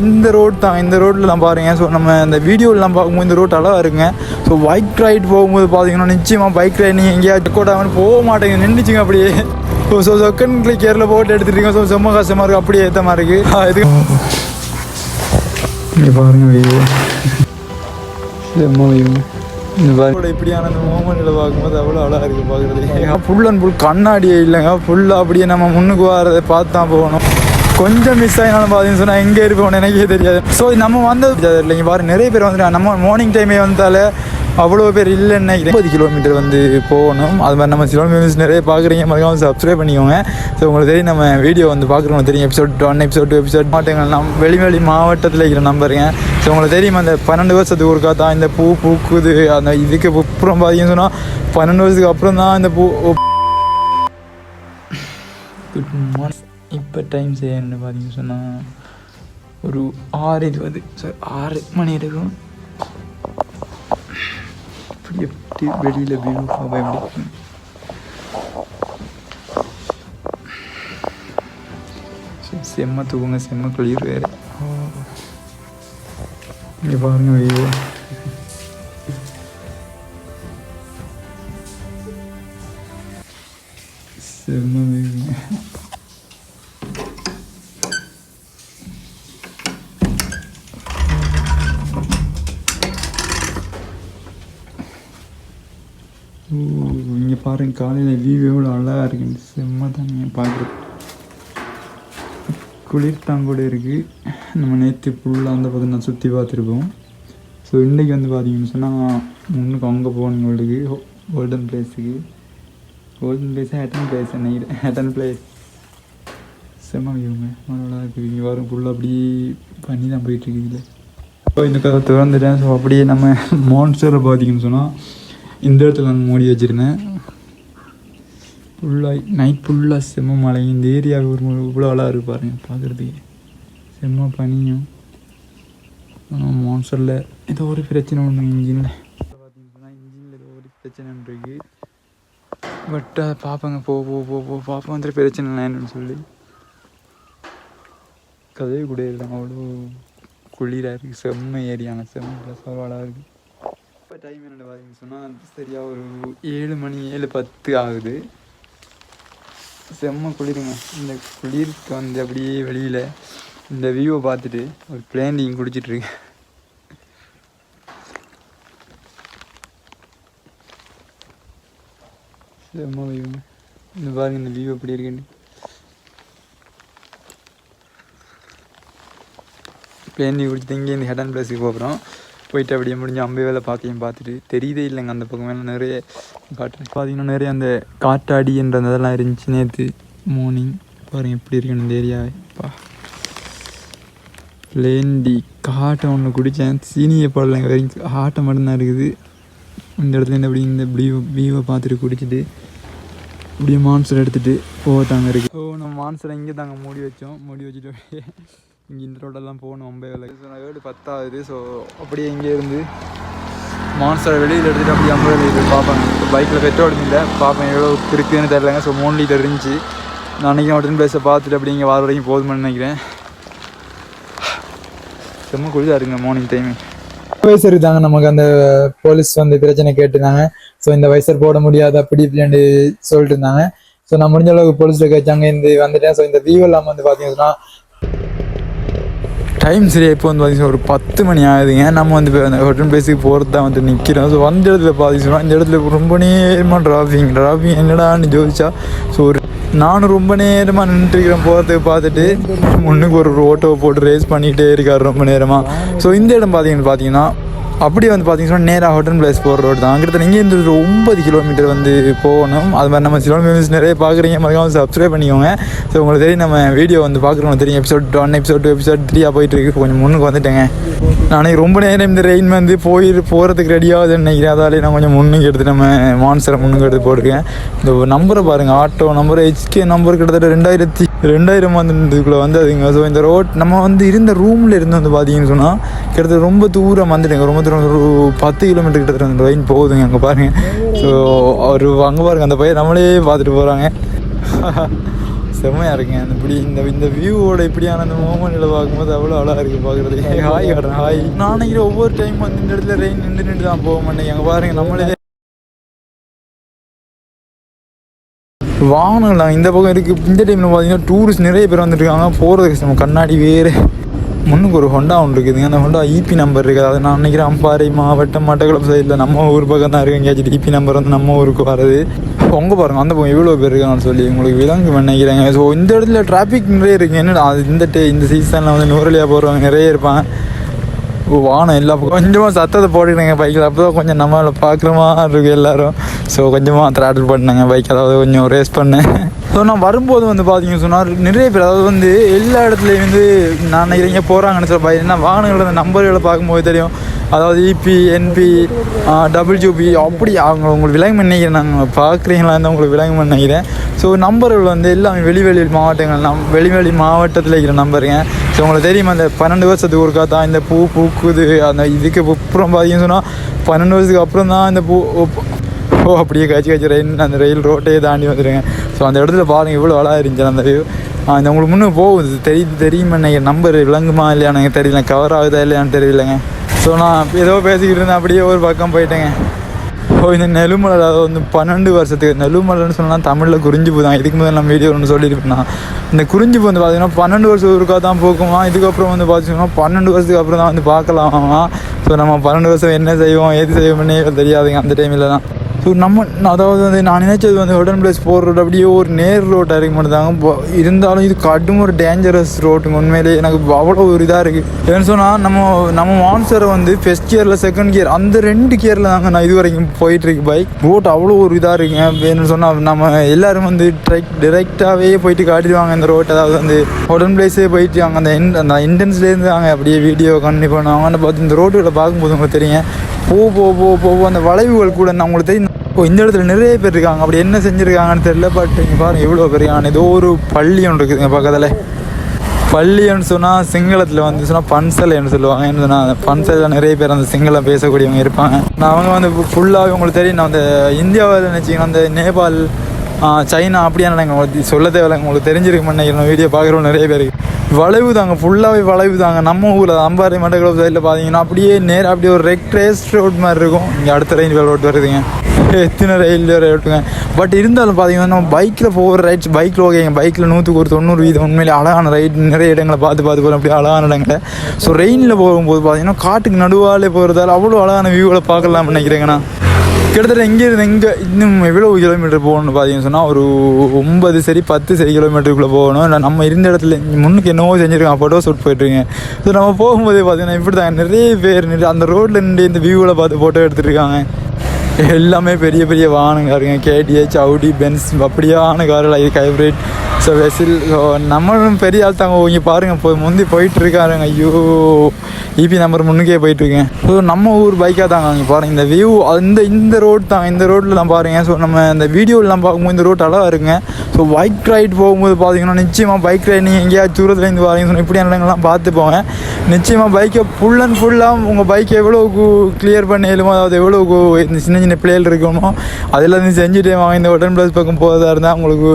இந்த ரோடு தான், இந்த ரோட்லாம் பாருங்க. ஸோ நம்ம இந்த வீடியோலாம் பார்க்கும்போது இந்த ரோட் அழகாக இருக்குங்க. ஸோ பைக் ரைட் போகும்போது பார்த்தீங்கன்னா நிச்சயமாக பைக் ரைட் நீங்கள் எங்கேயாவது கோட்டாமல் போக மாட்டேங்க, நின்றுச்சுங்க அப்படியே. ஸோ செகண்ட் கிளிக் கேரில் போட்டு எடுத்துட்டீங்க. ஸோ செம்ம கஷ்டமாக இருக்குது, அப்படியே ஏற்ற மாதிரி இருக்குது. இது இங்கே பாருங்க வீடியோ செம்ம வீடியோ. இந்த பாருங்க இப்படியான அந்த மூமெண்ட்டில் பார்க்கும்போது அவ்வளோ அழகாக இருக்குது பார்க்குறது. ஃபுல் அண்ட் ஃபுல் கண்ணாடியே இல்லைங்க, ஃபுல்லாக அப்படியே நம்ம முன்னுக்கு வரதை பார்த்து தான் போகணும். கொஞ்சம் மிஸ் ஆகினாலும் பார்த்தீங்கன்னு சொன்னால் எங்கே இருப்போம்னு எனக்கே தெரியாது. ஸோ நம்ம வந்தது இல்லைங்க பாருங்க, நிறைய பேர் வந்துட்டு நம்ம மார்னிங் டைமே வந்தாலே அவ்வளோ பேர் இல்லைன்னு நினைக்கிறேன். 30 கிலோமீட்டர் வந்து போகணும். அது மாதிரி நம்ம சிலோமீட்டர்ஸ் நிறைய பார்க்குறீங்க, மறக்காமல் சப்ஸ்கிரைப் பண்ணிக்கோங்க. ஸோ உங்களுக்கு தெரியும் நம்ம வீடியோ வந்து பார்க்குறவங்க தெரியும். எபிசோட் 1, எபிசோட் 2, எபிசோட் மாட்டேங்க. வெளி மாவட்டத்தில் இருக்கிற நம்பருங்க. ஸோ உங்களுக்கு தெரியும் அந்த 12 வருஷத்துக்கு ஒருக்கா தான் இந்த பூ பூக்குது. அந்த இதுக்கு அப்புறம் பார்த்தீங்கன்னு சொன்னால் 12 வருஷத்துக்கு அப்புறம் தான் இந்த பூ. Good morning. இப்போ டைம் செய்யணுன்னு பார்த்தீங்கன்னு சொன்னால் ஒரு 6:20, சார் 6 மணி இருக்கும். எப்படி வெளியில் வியூ பார்ப்போம் எப்படி செம்ம தூங்க, செம்ம குளிர் வேறு. இங்கே பாருங்க வியூ செம்ம வியூ. இங்கே பாருங்க காலையில் வியூ எவ்வளோ அழகாக இருக்குது, செம்ம தான் நீங்கள் பார்க்குறது. குளிர் தாங்கூட இருக்குது. நம்ம நேற்று ஃபுல்லாக வந்து பார்த்து நான் சுற்றி பார்த்துருப்போம். ஸோ இன்றைக்கி வந்து பார்த்தீங்கன்னு சொன்னால் முன்னுக்கு அங்கே போகணும் உங்களுக்கு கோல்டன் பிளேஸுக்கு. கோல்டன் பிளேஸாக ஹேட்டன் பிளேஸ் நினைக்கிறேன், ஹேட்டன் பிளேஸ். செம்ம வியூங்க, அவ்வளோ இருக்குது. இங்கே வரும் ஃபுல்லாக அப்படியே பண்ணி தான் போயிட்டுருக்கு இதில். ஸோ இந்த கதை திறந்துட்டேன். ஸோ அப்படியே நம்ம மான்ஸ்டரை பார்த்தீங்கன்னு சொன்னால் இந்த இடத்துல நான் மூடி வச்சுருந்தேன். ஃபுல்லாக நைட் ஃபுல்லாக செம்ம மழை. இந்த ஏரியா ஒரு இவ்வளோ அழகாக இருக்குது பாருங்கள் பார்க்குறதுக்கு, செம்ம பனியும். ஆனால் மான்ஸ்டரில் ஏதோ ஒரு பிரச்சனை ஒன்று இன்ஜினில் பார்த்தீங்கன்னா, இன்ஜினில் ஏதோ ஒரு பிரச்சனை இருக்குது. பட் அதை பார்ப்பாங்க பார்ப்போம் வந்துட்டு பிரச்சனை இல்லை என்னன்னு சொல்லி. கதவே கூட இல்லை, அவ்வளோ குளிராக இருக்குது. செம்ம ஏரியாங்க, செம்ம சவாலாக இருக்குது. இப்போ டைம் என்னென்னு பார்த்தீங்கன்னு சொன்னால் சரியாக ஒரு 7 மணி 7:10 ஆகுது. செம்ம குளிருங்க. இந்த குளிருக்கு வந்து அப்படியே வெளியில் இந்த வியூவை பார்த்துட்டு ஒரு பிளேண்டிங் குடிச்சிட்ருக்கேன். செம்ம வியூங்க. இந்த பாருங்க இந்த வியூ எப்படி இருக்குன்னு. பிளேண்டிங் குடிச்சிட்டு இங்கே இந்த ஹெடன் பிளேஸுக்கு போகிறோம். போயிட்டு அப்படியே முடிஞ்சு அம்பை வேலை பார்த்துட்டு தெரியுதே இல்லைங்க அந்த பக்கம் மேலே நிறைய காட்டு பார்த்தீங்கன்னா நிறைய அந்த காட்டாடி என்ற அதெல்லாம் இருந்துச்சு நேற்று மார்னிங். பாருங்கள் எப்படி இருக்குன்னு இந்த ஏரியாப்பா. பிளேண்டி காட்டை ஒன்று குடித்தேன், சீனியை போடலைங்க, வரைக்கும் ஆட்டை மட்டும்தான் இருக்குது. இந்த இடத்துல அப்படி இந்த வியூவை பார்த்துட்டு குடிச்சிட்டு இப்படியே மான்சர் எடுத்துகிட்டு போகத்தாங்க இருக்குது. ஸோ நம்ம மான்சரை இங்கே தாங்க மூடி வச்சுட்டு இங்கே இந்த ரோடெல்லாம் போகணும் 9 வேலை. ஸோ நான் 7:10 ஆகுது. ஸோ அப்படியே இங்கே இருந்து மான்ஸ்டரை வெளியில் எடுத்துகிட்டு அப்படியே 50 லிட்டர் பார்ப்பாங்க. இப்போ பைக்கில் பெட்ரோல் இல்லை, பார்ப்பேன் எவ்வளோ இருக்குதுன்னு தெரிலங்க. ஸோ 3 லிட்டர் இருந்துச்சு. நான் அன்றைக்கி ஹோட்டல் பிளேஸை பார்த்துட்டு அப்படி இங்கே வார வரைக்கும் போதுமான்னு நினைக்கிறேன். செம்ம குளிராக இருக்குங்க மார்னிங் டைமு. வைசர் இருந்தாங்க, நமக்கு அந்த போலீஸ் வந்து பிரச்சனை கேட்டுருந்தாங்க. ஸோ இந்த வைசர் போட முடியாது அப்படி இப்படின்னு சொல்லிட்டு இருந்தாங்க. ஸோ நான் முடிஞ்ச அளவுக்கு போலீஸில் கேட்டாங்க, இந்த வந்துட்டேன். ஸோ இந்த வியூ எல்லாம் வந்து பார்த்தீங்கன்னா டைம் சரியாக இப்போ வந்து பார்த்தீங்கன்னா ஒரு 10 மணி ஆகுதுங்க. நம்ம வந்து இப்போ அந்த ஹோட்டல் பிளேஸுக்கு போகிறது தான் வந்து நிற்கிறோம். ஸோ வந்த இடத்துல பார்த்தீங்கன்னா இந்த இடத்துல ரொம்ப நேரமாக டிராஃபிக் என்னடான்னு ஜோதிச்சா. ஸோ நானும் ரொம்ப நேரமாக நின்றுருக்கிறேன் போகிறதுக்கு பார்த்துட்டு முன்னுக்கு ஒரு ஓட்டோவை போட்டு ரேஸ் பண்ணிக்கிட்டே இருக்கார் ரொம்ப நேரமாக. ஸோ இந்த இடம் பார்த்தீங்கன்னா அப்படி வந்து பார்த்தீங்கன்னா நேராக ஹோட்டல் பிளேஸ் போகிற ரோடு தான். அங்கிட்ட இங்கேருந்து 9 கிலோமீட்டர் வந்து போகணும். அது மாதிரி நம்ம சிலோமீட்டர்ஸ் நிறைய பார்க்குறீங்க, மறக்காம சப்ஸ்கிரைப் பண்ணிக்கோங்க. ஸோ உங்களுக்கு தெரியும் நம்ம வீடியோ வந்து பார்க்குறவங்க தெரியும். எபிசோட் 1, எபிசோட் 2, எபிசோட் 3 போயிட்டுருக்கு. கொஞ்சம் முன்னுக்கு வந்துட்டேங்க. நானே ரொம்ப நேரம் இந்த ரெயின் வந்து போகிறதுக்கு ரெடியாகுதுன்னு நினைக்கிறேன். அதாலே நான் கொஞ்சம் முன்னுக்கு எடுத்து நம்ம மான்சரை முன்னுக்கு எடுத்து போட்டிருக்கேன். இந்த நம்பரை பாருங்கள், ஆட்டோ நம்பர் HK நம்பர் கிட்டத்தட்ட 2000 வந்துக்குள்ளே வந்து அதுங்க. ஸோ இந்த ரோட் நம்ம வந்து இருந்த ரூமில் இருந்து வந்து பார்த்தீங்கன்னு சொன்னால் கிட்டத்தட்ட ரொம்ப தூரம் வந்துடுங்க. ரொம்ப தூரம் ஒரு 10 கிலோமீட்டர் கிட்டத்தட்ட அந்த ட்ரெயின் போகுதுங்க. அங்கே பாருங்கள். ஸோ அவர் அங்கே பாருங்கள் அந்த பையன் நம்மளே பார்த்துட்டு போகிறாங்க. செம்மையாக இருக்குங்க அந்த இப்படி இந்த வியூவோட இப்படியான அந்த மூமெண்ட்டில் பார்க்கும்போது அவ்வளோ அழகாக இருக்குது பார்க்குறது. ஹாய் காட்டுறேன் ஹாய். நான் நினைக்கிறேன் ஒவ்வொரு டைம் வந்து இந்த இடத்துல ரெயின் நின்று தான் போக மாட்டேங்க. அங்கே பாருங்கள் நம்மளே வாகனம்லாம் இந்த பக்கம் இருக்குது. இந்த டைமில் பார்த்தீங்கன்னா டூரிஸ்ட் நிறைய பேர் வந்துட்டுருக்காங்க. போகிறதுக்கு நம்ம கண்ணாடி வேறு முன்னுக்கு ஒரு ஹொண்டா ஒன்று இருக்குதுங்க. அந்த ஹொண்டா இபி நம்பர் இருக்குது. அது நான் நினைக்கிறேன் அம்பாறை மாவட்டம் மட்டக்களப்பு சைடில் நம்ம ஊர் பக்கம் தான் இருக்குது. எங்கேயாச்சும் இபி நம்பர் வந்து நம்ம ஊருக்கு வருது. உங்க பாருங்கள் அந்த பக்கம் எவ்வளோ பேர் இருக்காங்கன்னு சொல்லி உங்களுக்கு விலங்கு நினைக்கிறாங்க. ஸோ இந்த இடத்துல டிராஃபிக் நிறைய இருக்குது. என்னடா அது இந்த சீசனில் வந்து நூறுலையாக போகிறவங்க நிறைய இருப்பாங்க. வானம் எல்லா பக்கம் கொஞ்சமாக சத்தத்தை போட்டுக்கிடுங்க பைக்கில். அப்போ தான் கொஞ்சம் நம்மளை பார்க்குற மாதிரி இருக்குது எல்லோரும். ஸோ கொஞ்சமாக த்ராட்டில் பண்ணாங்க பைக், அதாவது கொஞ்சம் ரேஸ் பண்ணேன். ஸோ நான் வரும்போது வந்து பார்த்தீங்கன்னு சொன்னால் நிறைய பேர், அதாவது வந்து எல்லா இடத்துலையும் வந்து நான் நினைக்கிறீங்க போகிறாங்கன்னு சொல்ல பைக். ஏன்னா வாகனங்களோட நம்பர்களை பார்க்கும்போது தெரியும். அதாவது இபி என்பி WB அப்படி அவங்க உங்களுக்கு விலங்கு நினைக்கிறேன். நாங்கள் பார்க்குறீங்களா இருந்தால் உங்களுக்கு விலங்கு நினைக்கிறேன். ஸோ நம்பர்கள் வந்து எல்லாமே வெளி மாவட்டங்கள் வெளி மாவட்டத்தில் இருக்கிற நம்பருங்க. ஸோ உங்களுக்கு தெரியுமா அந்த 12 வருஷத்துக்கு ஒருக்கா தான் இந்த பூ பூக்குது. அந்த இதுக்கு அப்புறம் பார்த்தீங்கன்னு சொன்னால் 12 வருஷத்துக்கு அப்புறம் தான் இந்த பூ அப்படியே காய்ச்சி அந்த ரயில் ரோட்டையே தாண்டி வந்துடுங்க. ஸோ அந்த இடத்துல பாருங்கள் இவ்வளோ அழகாக இருந்துச்சு அந்த வியூ. இந்த உங்களுக்கு முன்னே போகுது தெரியுமா நினைக்கிறேன். நம்பர் விளங்குமா இல்லையான்னு எனக்கு தெரியல, கவர் ஆகுதா இல்லையான்னு தெரியலைங்க. ஸோ நான் ஏதோ பேசிக்கிட்டு இருந்தேன், அப்படியே ஒரு பக்கம் போயிட்டேங்க. இந்த நெலுமலை, அதாவது வந்து 12 வருஷத்துக்கு நெலுமலைன்னு சொன்னால் தமிழில் குறிஞ்சிப்பூ தான். இதுக்கு முதல்ல நம்ம வீடியோ ஒன்று சொல்லியிருப்பேன்னா இந்த குறிஞ்சிப்பூ வந்து பார்த்திங்கன்னா 12 வருஷம் ஒருக்கா தான் போக்குமா. இதுக்கப்புறம் வந்து பார்த்திங்கன்னா 12 வருஷத்துக்கு அப்புறம் தான் வந்து பார்க்கலாமா. ஸோ நம்ம 12 வருஷம் என்ன செய்வோம் ஏது செய்வோம்னே தெரியாதுங்க அந்த டைமில் தான். ஸோ நம்ம அதாவது வந்து நான் நினச்சது வந்து ஹோடன் பிளேஸ் போகிற ரோடு அப்படியே ஒரு நேர் ரோட்டாக இருக்க மாட்டாங்க. இருந்தாலும் இது கடும் ஒரு டேஞ்சரஸ் ரோட்டுங்க. உண்மையிலேயே எனக்கு அவ்வளோ ஒரு இதாக இருக்குது. ஏன்னு சொன்னால் நம்ம மான்சரை வந்து ஃபஸ்ட் கியரில் செகண்ட் கியர் அந்த 2 கியரில் தாங்க நான் இது வரைக்கும் போயிட்டுருக்கு பைக். ரோட் அவ்வளோ ஒரு இதாக இருக்குங்க. வேணும்னு சொன்னால் நம்ம எல்லோரும் வந்து டிரெக்டாகவே போயிட்டு காட்டிடுவாங்க இந்த ரோட். அதாவது வந்து ஹோடன் பிளேஸே போயிட்டு அங்கே அந்த இன்டென்ஸ்லேருந்து அங்கே அப்படியே வீடியோ கண்டினியூ பண்ணுவாங்க. பார்த்து இந்த ரோட்டுகளை பார்க்கும்போது உங்களுக்கு தெரியும் போ அந்த வளைவுகள் கூட நான் உங்களுக்கு தெரியும். இந்த இடத்துல நிறைய பேர் இருக்காங்க. அப்படி என்ன செஞ்சுருக்காங்கன்னு தெரியல. பட் இங்கே பாருங்கள் எவ்வளோ பெரியான் ஏதோ ஒரு பள்ளி ஒன்று இருக்குதுங்க பக்கத்தில். பள்ளின்னு சொன்னால் சிங்களத்தில் வந்து சொன்னால் பன்சலைன்னு சொல்லுவாங்க. என்ன சொன்னால் பன்சலையில் நிறைய பேர் அந்த சிங்களம் பேசக்கூடியவங்க இருப்பாங்க. நான் அவங்க வந்து ஃபுல்லாகவே உங்களுக்கு தெரியும். நான் அந்த இந்தியாவில் நினச்சிங்கன்னா அந்த நேபாள் சைனா அப்படியான உங்களுக்கு சொல்ல தேவையில்லை, உங்களுக்கு தெரிஞ்சிருக்க நினைக்கிறேன். வீடியோ பார்க்குறவங்க நிறைய பேருக்கு வளைவு தாங்க, ஃபுல்லாகவே வளைவு தாங்க. நம்ம ஊரில் அம்பாறை மட்டக்களப்பு சைடில் பார்த்தீங்கன்னா அப்படியே நேராக அப்படியே ஒரு ரேஸ் ரோட் மாதிரி இருக்கும். இங்கே அடுத்த ரயில் ரோட் வருதுங்க, எத்தனை ரயில் ரோட்டுங்க. பட் இருந்தாலும் பார்த்தீங்கன்னா நம்ம பைக்கில் போகிற ரைட்ஸ் பைக்கில் ஓகேங்க. பைக்கில் 100% உண்மையிலே அழகான ரைட் நிறைய இடங்களை பார்த்து போகிறோம், அப்படியே அழகான இடங்களை. ஸோ ரெயினில் போகும்போது பார்த்தீங்கன்னா காட்டுக்கு நடுவாலே போகிறதால அவ்வளோ அழகான வியூவில் பார்க்கலாம்னு நினைக்கிறேங்கண்ணா. கிட்டத்தட்ட இங்கே இன்னும் எவ்வளோ கிலோமீட்டர் போகணும்னு பார்த்தீங்கன்னு சொன்னால் ஒரு 10 கிலோமீட்டருக்குள்ளே போகணும். இல்லை நம்ம இருந்த இடத்துல முன்னுக்கு என்னவோ செஞ்சுருக்காங்க, ஃபோட்டோ ஷூட் போயிட்டுருங்க. ஸோ நம்ம போகும்போதே பார்த்தீங்கன்னா இப்படி தான் நிறைய பேர் அந்த ரோட்டில் நின்று இந்த வியூவில் பார்த்து ஃபோட்டோ எடுத்துகிட்ருக்காங்க. எல்லாமே பெரிய பெரிய வாகனம் காருங்க, KTH, Audi, Benz அப்படியான காரில் இது ஹைப்ரிட். ஸோ வெசில் நம்மளும் பெரிய ஆள் தாங்க. இங்கே பாருங்கள் முந்தி போயிட்டுருக்காருங்க. ஐயோ இபி நம்பர் முன்னுக்கே போயிட்டுருக்கேன். ஸோ நம்ம ஊர் பைக்காக தாங்க அங்கே பாருங்கள். இந்த வியூ இந்த ரோடு தான், இந்த ரோட்டில் நான் பாருங்கள். ஸோ நம்ம இந்த வீடியோலாம் பார்க்கும்போது இந்த ரோட் அழகாக இருக்குங்க. ஸோ பைக் ரைட் போகும்போது பார்த்தீங்கன்னா நிச்சயமாக பைக் ரைட் நீங்கள் எங்கேயாவது தூரத்துலேருந்து பாருங்க. ஸோ இப்படியான இடங்கள்லாம் பார்த்து போங்க. நிச்சயமாக பைக்கை ஃபுல்லாக உங்கள் பைக்கை எவ்வளோ கிளியர் பண்ணிடுமோ, அதாவது எவ்வளோ இந்த சின்ன பிள்ளைகள் இருக்கணுமோ அதெல்லாம் செஞ்சுட்டே வாங்க. இந்த ஹோடன் பிளேஸ் பக்கம் போகிறதா இருந்தால் உங்களுக்கு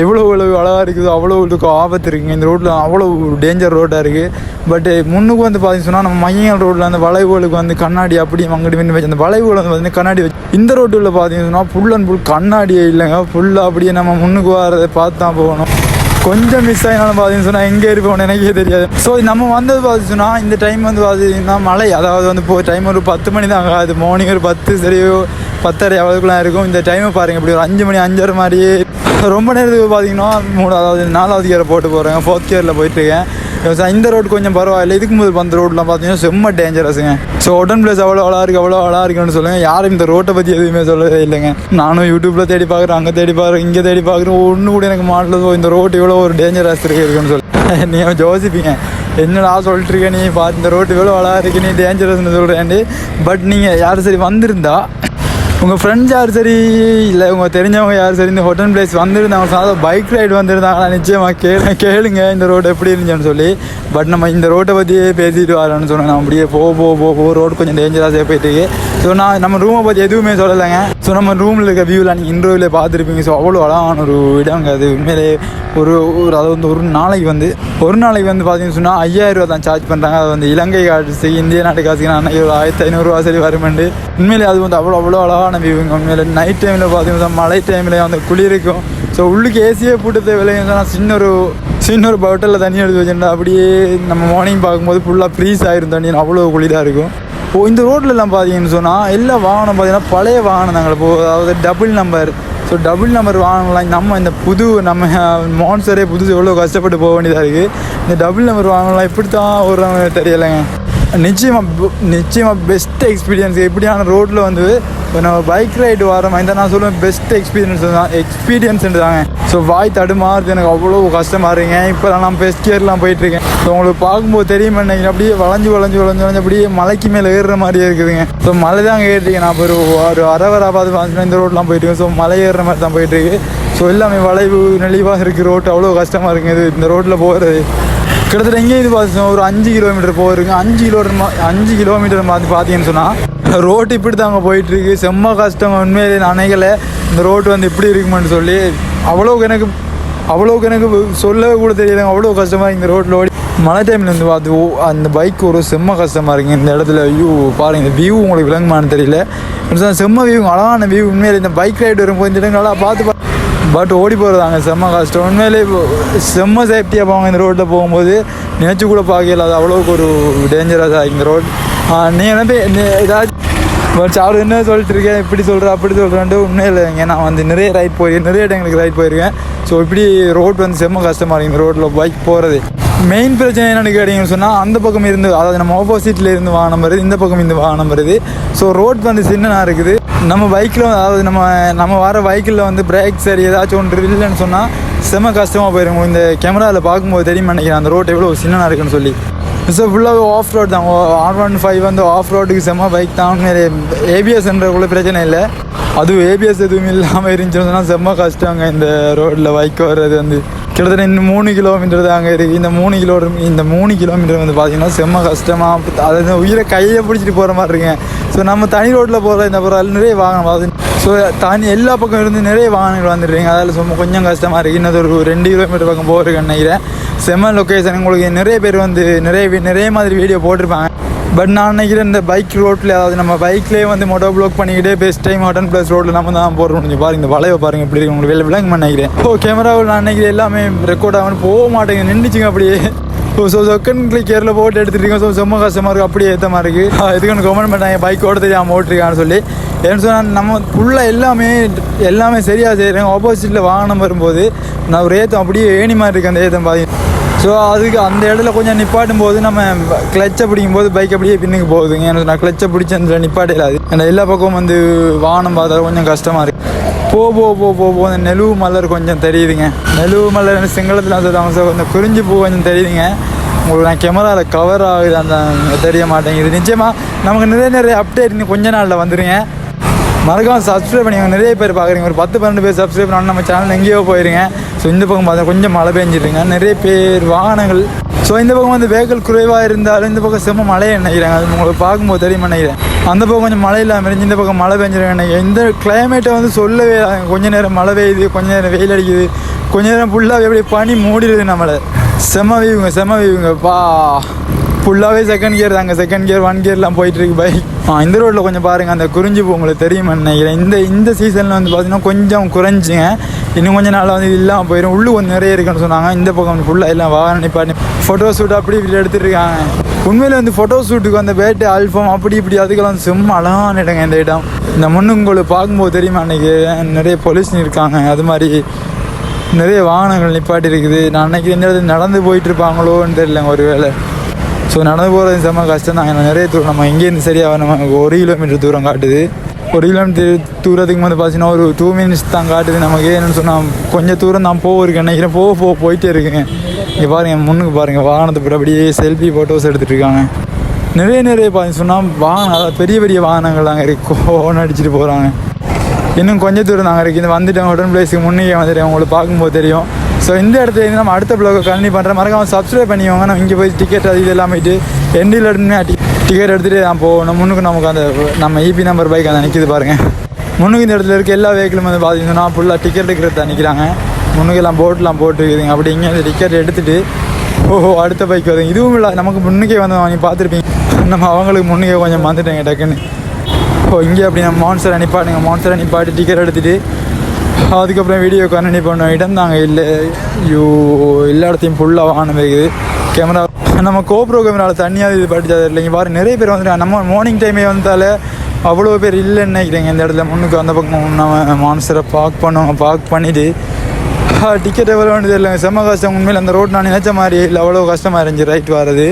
எவ்வளோ அழகாக இருக்குது, அவ்வளோ ஆபத்து இருக்குங்க. இந்த ரோட்டில் அவ்வளோ டேஞ்சர் ரோட்டாக இருக்குது. பட்டு முன்னுக்கு வந்து பார்த்தீங்கன்னு சொன்னால் நம்ம மையங்கள் ரோட்டில் அந்த வளைவுகளுக்கு வந்து கண்ணாடி அப்படி அங்கிட்டு மின்னு வச்சு அந்த வளைவுகள் வந்து பார்த்தீங்கன்னா கண்ணாடி வச்சு. இந்த ரோட்டில் பார்த்தீங்கன்னு சொன்னால் ஃபுல் அண்ட் ஃபுல் கண்ணாடியே இல்லைங்க. ஃபுல்லாக அப்படியே நம்ம முன்னுக்கு வரதை பார்த்து தான் போகணும். கொஞ்சம் மிஸ் ஆகினாலும் பார்த்தீங்கன்னு சொன்னால் எங்கே இருப்போம்னு எனக்கே தெரியாது. ஸோ நம்ம வந்தது பார்த்துச்சுன்னா இந்த டைம் வந்து பார்த்தீங்கன்னா மழை, அதாவது வந்து டைம் ஒரு 10 மணி தான் ஆகாது. மார்னிங் ஒரு 10 சரியோ 10:30 அவ்வளோக்குலாம் இருக்கும். இந்த டைமை பாருங்கள் இப்படி ஒரு 5 மணி 5:30 மாதிரியே ரொம்ப நேரத்துக்கு பார்த்தீங்கன்னா அதாவது 4வது கியரை போட்டு போகிறேங்க, 4th கியரில் போயிட்டுருக்கேன். இந்த ரோடு கொஞ்சம் பரவாயில்லை. இதுக்கு முதல் அந்த ரோடெலாம் பார்த்தீங்கன்னா செம்ம டேஞ்சரஸுங்க. ஸோ ஹோடன் பிளேஸ் அவ்வளோ அழகாக இருக்குன்னு சொல்லுங்கள். யாரும் இந்த ரோட்டை பற்றி எதுவுமே சொல்லவே இல்லைங்க. நானும் யூடியூப்பில் தேடி பார்க்குறேன், அங்கே தேடி பார்க்குறேன், இங்கே தேடி பார்க்குறேன். ஒன்று கூட எனக்கு மாடல இந்த ரோட்டு இவ்வளோ ஒரு டேஞ்சரஸ் இருக்குன்னு சொல்லி நீங்கள் யோசிப்பீங்க, என்னடா சொல்லிட்டுருக்கேன் நீ பார்த்து இந்த ரோட்டு இவ்வளோ அழகாக இருக்கு, நீ டேஞ்சரஸ்ன்னு சொல்கிறேன்டி. பட் நீங்கள் யாரும் சரி வந்திருந்தா உங்கள் ஃப்ரெண்ட்ஸ் யார் சரி இல்லை உங்கள் தெரிஞ்சவங்க யார் சரி இந்த ஹோட்டல் பிளேஸ் வந்துருந்தாங்க சாதா பைக் ரைடு வந்துருந்தாங்களா நிச்சயமாக கேளுங்க இந்த ரோடு எப்படி இருந்துச்சுன்னு சொல்லி. பட் நம்ம இந்த ரோட்டை பற்றியே பேசிட்டு வரோன்னு சொன்னேன். நான் அப்படியே போ ரோடு கொஞ்சம் டேஞ்சராக போயிட்டு இருக்கு. ஸோ நான் நம்ம ரூமை பற்றி எதுவுமே சொல்லலைங்க. ஸோ நம்ம ரூமில் இருக்க வியூவில் நீங்கள் இன்டர்வியூவில் பார்த்துருப்பீங்க. ஸோ அவ்வளோ அழகான ஒரு இடங்க அது உண்மையிலே. அது வந்து ஒரு நாளைக்கு வந்து பார்த்தீங்கன்னு சொன்னால் 5000 ரூபா தான் சார்ஜ் பண்ணுறாங்க. அது வந்து இலங்கை காசு இந்திய நாட்டு காசுக்கு அன்றைக்கி ஒரு 1500 ரூபா சரி வருமெண்டு. உண்மையிலே அது வந்து அவ்வளோ அழகான வியூங்க. உண்மையிலே நைட் டைமில் பார்த்தீங்கன்னா மழை டைமில் வந்து குளிருக்கும். ஸோ உள்ளுக்கு ஏசியே போட்டு தேவையில்லைன்னு சொன்னால் சின்ன ஒரு பாட்டிலில் தண்ணி எடுத்து வச்சுருந்தா அப்படியே நம்ம மார்னிங் பார்க்கும்போது ஃபுல்லாக ஃப்ரீஸ் ஆகிரும் தண்ணி, அவ்வளோ குளிராக இருக்கும். இந்த ரோட்லலாம் பார்த்தீங்கன்னு சொன்னால் எல்லா வாகனம் பார்த்தீங்கன்னா பழைய வாகனம் தாங்க. இப்போது அதாவது டபுள் நம்பர் வாகனம்லாம் நம்ம இந்த நம்ம மான்சரே புதுசு எவ்வளோ கஷ்டப்பட்டு போக வேண்டியதாக இருக்குது. இந்த டபுள் நம்பர் வாகனம்லாம் இப்படி தான் ஒரு தெரியலைங்க. நிச்சயமாக பெஸ்ட் எக்ஸ்பீரியன்ஸ். எப்படியான ரோட்டில் வந்து இப்போ நம்ம பைக் ரைடு வர மாதிரி நான் சொல்லுவேன் பெஸ்ட் எக்ஸ்பீரியன்ஸ் தாங்க. ஸோ வாய் தடுமாறுது, எனக்கு அவ்வளோ கஷ்டமாக இருக்குங்க. இப்போ தான் நான் பெஸ்ட் கியர்லாம் போயிட்டுருக்கேன். ஸோ உங்களுக்கு பார்க்கும்போது தெரியும் நினைக்கிறேன், அப்படியே வளைஞ்சு அப்படியே மலைக்கு மேலே ஏறுற மாதிரியே இருக்குதுங்க. ஸோ மலை தான் ஏறிட்டுருக்கேன். நான் ஒரு பார்த்து இந்த ரோட்லாம் போயிட்டுருக்கேன். ஸோ மலை ஏறுற மாதிரி தான் போயிட்டுருக்கு. ஸோ எல்லாமே வளைவு நெளிவாக இருக்குது ரோட்டு, அவ்வளோ கஷ்டமாக இருக்குது இந்த ரோட்டில் போகிறது. கிட்டத்தட்ட எங்கேயும் இது பார்த்து ஒரு 5 கிலோமீட்டர் போயிருங்க. 5 கிலோமீட்டர் பார்த்தீங்கன்னு சொன்னால் ரோட்டு இப்படி தாங்க போயிட்டுருக்கு. செம்ம கஷ்டம் உண்மையிலே. நான் நினைக்கல இந்த ரோட்டு வந்து இப்படி இருக்குமென்னு சொல்லி. அவ்வளோக்கு எனக்கு சொல்லவே கூட தெரியல, அவ்வளோ கஷ்டமாக இந்த ரோட்டில் ஓடி. மழை டைமில் வந்து பார்த்து அந்த பைக் ஒரு செம்ம கஷ்டமாக இருக்குங்க இந்த இடத்துல. பாருங்கள் இந்த வியூ உங்களுக்கு விளங்குமான்னு தெரியல. செம்ம வியூ, அழகான வியூ உண்மையிலே. இந்த பைக் ரைடு வரும்போது இந்த இடங்களா பார்த்து பட் ஓடி போகிறதாங்க செம்ம கஷ்டம் உண்மையிலே. செம்ம சேஃப்டியாக போவாங்க இந்த ரோட்டில் போகும்போது. நினச்சி கூட பார்க்கல, அது அவ்வளோக்கு ஒரு டேஞ்சரஸாக இந்த ரோட். நீங்கள் ஏதாச்சும் பட் அவர் என்ன சொல்லிட்டு இருக்கேன், இப்படி சொல்கிறேன் அப்படி சொல்கிறேன்ட்டு உண்மையில் இல்லைங்க. நான் வந்து நிறைய இடங்களுக்கு ரைட் போயிருக்கேன். ஸோ இப்படி ரோட் வந்து செம்ம கஷ்டமாக இருக்குது இந்த ரோட்டில் பைக் போகிறது. மெயின் பிரச்சனை என்னென்னு கேட்டிங்கன்னு சொன்னால் அந்த பக்கம் இருந்து, அதாவது நம்ம ஆப்போசிட்டில் இருந்து வாகனம் வருது, இந்த பக்கம் இருந்து வாகனம் வருது. ஸோ ரோட் வந்து சின்னதாக இருக்குது. நம்ம பைக்கில் அதாவது நம்ம வர பைக்கில் வந்து பிரேக் சரி ஏதாச்சும் ஒன்று இல்லைன்னு சொன்னால் செம்ம கஷ்டமாக போயிருங்க. இந்த கேமராவில் பார்க்கும்போது தெரியும் நினைக்கிறேன் அந்த ரோட் எவ்வளோ சின்னதாக இருக்குன்னு சொல்லி. ஸோ ஃபுல்லாக ஆஃப் ரோட் தான். R15 வந்து ஆஃப் ரோட்டுக்கு செம்ம பைக் தான். ஏபிஎஸ்ன்றக்குள்ள பிரச்சனை இல்லை. அதுவும் ஏபிஎஸ் எதுவும் இல்லாமல் இருந்துச்சுன்னு சொன்னால் செம்ம கஷ்டங்க இந்த ரோட்டில் பைக் வர்றது. வந்து கிட்டத்தட்ட இன்னும் 3 கிலோமீட்டர் தான் அங்கே இருக்குது. இந்த 3 கிலோமீட்டர் வந்து பார்த்திங்கன்னா செம்ம கஷ்டமாக, அதாவது உயிரை கையை பிடிச்சிட்டு போகிற மாதிரி இருக்குங்க. ஸோ நம்ம தனி ரோட்டில் போகிற இந்த பொருள் நிறைய வாகனம், ஸோ எல்லா பக்கம் இருந்து நிறைய வாகனங்கள் வந்துடுறீங்க. அதில் சும்மா கொஞ்சம் கஷ்டமாக இருக்குது. இன்னது ஒரு 2 கிலோமீட்டர் பக்கம் போகிறதுக்கு நினைக்கிறேன். செம்ம லொக்கேஷன். உங்களுக்கு நிறைய பேர் வந்து நிறைய மாதிரி வீடியோ போட்டிருப்பாங்க. பட் நான் நினைக்கிறேன் இந்த பைக் ரோட்டில், அதாவது நம்ம பைக்லேயே வந்து மோட்டோ ப்ளாக் பண்ணிக்கிட்டே பெஸ்ட் டைம் ஹாட்டன் ப்ளஸ் ரோட்டில் நம்ம தான் போகிறோம். கொஞ்சம் பாருங்கள் இந்த வளைவை பாருங்கள் எப்படி இருக்கு, உங்களுக்கு விளங்க நினைக்கிறேன். கேமராவில் நான் நினைக்கிறேன் எல்லாமே ரெக்கார்ட் ஆகணும் போக மாட்டேங்க, நின்றுச்சுங்க அப்படியே. ஸோ செகண்ட் கிளிக் கேரில் போட்டு எடுத்துட்டீங்க. ஸோ செம்ம கஷ்டமாக இருக்குது, அப்படியே ஏற்ற மாதிரி இருக்குது. இதுக்கு கமெண்ட் பண்ணாங்க பைக் ஓட தெரியாமல் ஓட்டிருக்கான்னு சொல்லி. ஏன்னு சொன்னால் நம்ம ஃபுல்லாக எல்லாமே சரியாக செய்கிறேன். ஆப்போசிட்டில் வாகனம் வரும்போது நான் ஒரு ஏற்றம் அப்படியே ஏணி மாதிரி இருக்குது அந்த ஏற்றம் பார்த்தீங்கன்னா. ஸோ அதுக்கு அந்த இடத்துல கொஞ்சம் நிப்பாட்டும் போது நம்ம கிளச்சை பிடிக்கும் போது பைக் அப்படியே பின்னுக்கு போகுதுங்க. ஏன்னா நான் கிளச்சை பிடிச்சி அந்த நிப்பாட்டிடாது. ஏன்னா எல்லா பக்கமும் வந்து வாகனம் பார்த்தா கொஞ்சம் கஷ்டமாக இருக்குது. போ அந்த நெலுவு மலர் கொஞ்சம் தெரியுதுங்க. நெலுவு மலர் சிங்களத்தில் சொல்லுவாங்க. ஸோ அந்த குறிஞ்சி பூ கொஞ்சம் தெரியுதுங்க. உங்களுக்கு நான் கேமராவில் கவர் ஆகுது அந்த தெரிய மாட்டேங்குது. நிச்சயமாக நமக்கு நிறைய அப்டேட் இன்னும் கொஞ்ச நாளில் வந்துடுங்க. மறக்காமல் சப்ஸ்கிரைப் பண்ணிங்க. நிறைய பேர் பார்க்குறீங்க, ஒரு 10-12 பேர் சப்ஸ்கிரைப் பண்ணாலும் நம்ம சேனல் எங்கேயோ போயிருங்க. ஸோ இந்த பக்கம் பார்த்தா கொஞ்சம் மழை பெஞ்சிருங்க, நிறைய பேர் வாகனங்கள். ஸோ இந்த பக்கம் வந்து வெஹிக்கிள் குறைவாக இருந்தாலும் இந்த பக்கம் செம்ம மழையை நினைக்கிறாங்க. அது உங்களுக்கு பார்க்கும்போது தெரியுமா நினைக்கிறேன். அந்த பக்கம் கொஞ்சம் மழை இல்லாமல் இருந்துச்சு, இந்த பக்கம் மழை பெஞ்சிருங்க நினைக்கிறேன். இந்த கிளைமேட்டை வந்து சொல்லவே கொஞ்சம் நேரம் மழை பெய்யுது, கொஞ்சம் நேரம் வெயில் அடிக்குது, கொஞ்சம் நேரம் ஃபுல்லாக எப்படி பனி மூடிடுது நம்மளை. செம்ம வீவுங்க பா. ஃபுல்லாகவே செகண்ட் கியர் தாங்க. செகண்ட் கியர் 1 கியர்லாம் போயிட்டுருக்கு பைக். இந்த ரோட்டில் கொஞ்சம் பாருங்கள் அந்த குறிஞ்சி பூ உங்களுக்கு தெரியுமா நினைக்கிறேன். இந்த சீசனில் வந்து பார்த்திங்கன்னா கொஞ்சம் குறைஞ்சிங்க. இன்னும் கொஞ்சம் நாளில் வந்து இல்லாமல் போயிடும். உள்ளு கொஞ்சம் நிறைய இருக்குன்னு சொன்னாங்க. இந்த பக்கம் ஃபுல்லாக எல்லாம் வாகனம் நிப்பாட்டி ஃபோட்டோ ஷூட் அப்படி இப்படி எடுத்துகிட்ருக்காங்க. உண்மையில் வந்து ஃபோட்டோ ஷூட்டுக்கு அந்த பேட்டு ஆல்பம் அப்படி இப்படி அதுக்கெல்லாம் செம்ம அழகான இடங்க இந்த இடம். இந்த முன்னு உங்களுக்கு பார்க்கும்போது தெரியுமா அன்றைக்கி நிறைய பொல்யூஷன் இருக்காங்க. அது மாதிரி நிறைய வாகனங்கள் நிப்பாட்டி இருக்குது. நான் அன்றைக்கி இந்த இடத்துல நடந்து போயிட்டுருப்பாங்களோன்னு தெரியலங்க ஒரு வேளை. ஸோ நடந்து போகிறது செம்ம கஷ்டம் தான். நிறைய தூரம் நம்ம இங்கேருந்து சரியாக நம்ம 1 கிலோமீட்டர் தூரம் காட்டுது. 1 கிலோமீட்டர் தூரத்துக்கு வந்து பார்த்தீங்கன்னா ஒரு 2 மினிட்ஸ் தான் காட்டுது நமக்கு. என்னென்னு சொன்னால் கொஞ்சம் தூரம் தான் போகிறேன் நினைக்கிறேன். போயிட்டே இருக்குங்க. இங்கே பாருங்கள் முன்னுக்கு பாருங்கள் வாகனத்தை போய் அப்படியே செல்ஃபி ஃபோட்டோஸ் எடுத்துகிட்டு இருக்காங்க. நிறைய பார்த்தீங்கன்னு சொன்னால் வாகனம், அதாவது பெரிய வாகனங்கள் தாங்க இருக்கு. ஹோன் அடிச்சுட்டு போகிறாங்க. இன்னும் கொஞ்சம் தூரம் நாங்கள் இருக்குது வந்துட்டோம் ஹோட்டல் பிளேஸுக்கு முன்னே வந்துட்டேன் உங்களுக்கு பார்க்கும்போது தெரியும். ஸோ இந்த இடத்துல இருந்து நம்ம அடுத்த ப்ளாகை கண்டினியூ பண்ணுற மறக்காம சப்ஸ்கிரைப் பண்ணிக்கோங்க. நம்ம இங்கே போய் டிக்கெட் அது இது எல்லாம் போயிட்டு எண்டில் எடுத்துன்னு டிக்கெட் எடுத்துகிட்டு நான் போகணும். முன்னுக்கு நமக்கு அந்த நம்ம இபி நம்பர் பைக் அந்த நிற்கிது பாருங்கள். முன்னுக்கு இந்த இடத்துல இருக்க எல்லா வெஹிக்கிளும் வந்து பார்த்தீங்கன்னா ஃபுல்லாக டிக்கெட் எடுக்கிறத நிற்கிறாங்க. முன்னுக்கெல்லாம் போட்டெலாம் போட்டுருக்குதுங்க. அப்படி இங்கே இந்த டிக்கெட் எடுத்துகிட்டு அடுத்த பைக் வருது. இதுவும் இல்லை நமக்கு முன்னுக்கே வந்து வாங்கி பார்த்துருப்பீங்க. நம்ம அவங்களுக்கு முன்னுக்கே கொஞ்சம் வந்துட்டேங்க டக்குன்னு. இங்கே அப்படி நம்ம மான்சரை நிப்பாட்டி டிக்கெட் எடுத்துகிட்டு அதுக்கப்புறம் வீடியோ கண்டினியூ பண்ண இடம் நாங்கள் இல்லை. எல்லா இடத்தையும் ஃபுல்லாக வாகனம் வைக்குது. கேமரா நம்ம கோப்ரோ கேமராவில் தண்ணியாக இது படித்தது இல்லைங்க பாரு. நிறைய பேர் வந்துட்டு நம்ம மார்னிங் டைமே வந்தாலே அவ்வளோ பேர் இல்லைன்னு நினைக்கிறேங்க. இந்த இடத்துல முன்னுக்கு அந்த பக்கம் நம்ம மான்சரை பார்க் பண்ணிவிட்டு டிக்கெட் எவ்வளோ வேண்டியது இல்லைங்க. செம்ம கஷ்டம் உண்மையில். அந்த ரோட் நான் நினைச்ச மாதிரி இல்லை, அவ்வளோ கஷ்டமாக இருந்துச்சு ரைட் வர்றது.